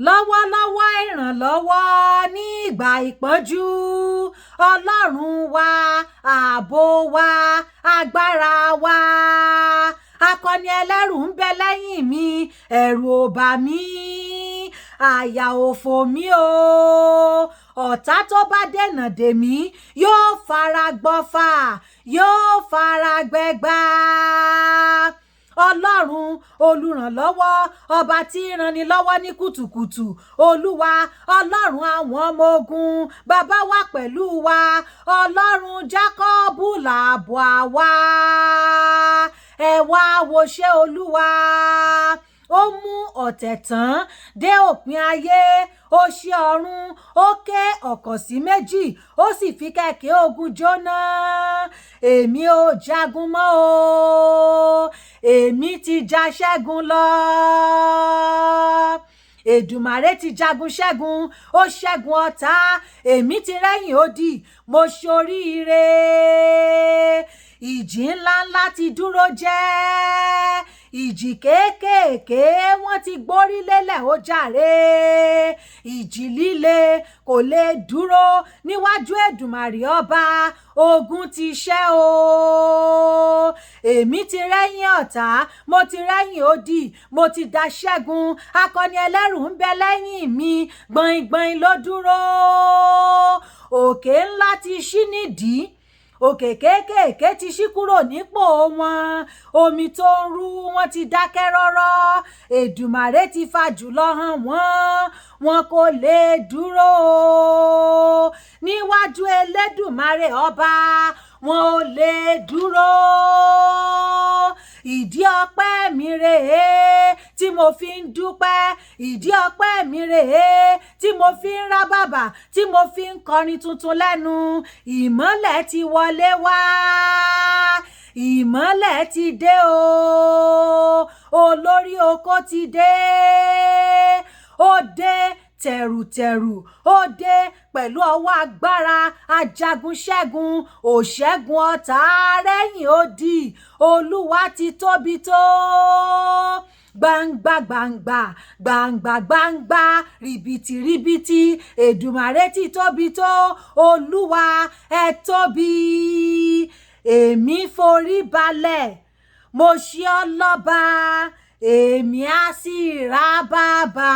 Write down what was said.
lọ́wọ́lọ́wọ́ ìrànlọ́wọ́ ní ìgbà ìpọ́njú ọlọ́run wa ààbò wa agbára wa akọni ẹlẹ́rù ń bẹ lẹ́yìn mi ẹ̀rù ò bà mí àyà ò fò mí o ọ̀tá tó bá dènà dè mí yóò fara gbọ́fà yóò fara gbẹgbà ọlọ́run olùrànlọ́wọ́ ọba tí ń ranni lọ́wọ́ ní kùtùkùtù olúwa ọlọ́run àwọn ọmọ ogun bàbá wa pẹ̀lú wa ọlọ́run jákọ́bù làbò àwa ẹ wá wo ṣé olúwa ó mú ọ̀tẹ̀ tán dé òpin ayé ó ṣí ọ̀run ó ké ọ̀kọ̀ sí méjì ó sì fi kẹ̀kẹ́ ogun jóná èmi ò jagun mọ́ o èmi ti já ṣẹ́gun lọ Èdùmàrè ti jagun ṣẹ́gun ó ṣẹ́gun ọ̀tá èmi ti rẹ́yìn odi mo ṣoríire ìjì ńláńlá ti dúró jẹ́ ìjì kéékèèké wọ́n ti gbórí lélẹ̀ ó jàre ìjì líle kò lè dúró níwájú Èdùmàrè ọba ogun ti ṣẹ́ o èmi ti rẹ́yìn ọ̀tá mo ti rẹ́yìn odi mo ti dá ṣẹ́gun akọni ẹlẹ́rù ń bẹ lẹ́yìn mi gbọ̀ngbọ̀n ló dúró òkè ńlá ti ṣí nídìí òkè kéékèèké ti ṣí kúrò nípò wọn omi tó ń rú wọn ti dákẹ́ rọ́rọ́ Èdùmàrè ti fa jùlọ hàn wọn kò lè dúró níwájú Elédùmarè ọba wọn ò lè dúró ìdí ọpẹ́ mi rèé tí mo fi ń dúpẹ́ ìdí ọpẹ́ mi rèé tí mo fi ń rá bàbà tí mo fi ń kọrin tuntun lẹ́nu ìmọ́lẹ̀ ti wọlé wá ìmọ́lẹ̀ ti dé o olórí oko ti dé ó dé tẹ̀rùtẹ̀rù ó dé pẹ̀lú ọwọ́ agbára ajagun ṣẹ́gun òṣẹ́gun ọ̀tá rẹ́yìn odi olúwa ti tóbi tó gbangba gbangba gbangba gbangba ribiti ribiti Èdùmàrè ti tóbi tó olúwa ẹ tóbi èmi forí balẹ̀ mo ṣe ọ́ lọ́ba èmi á sì rá bàbà.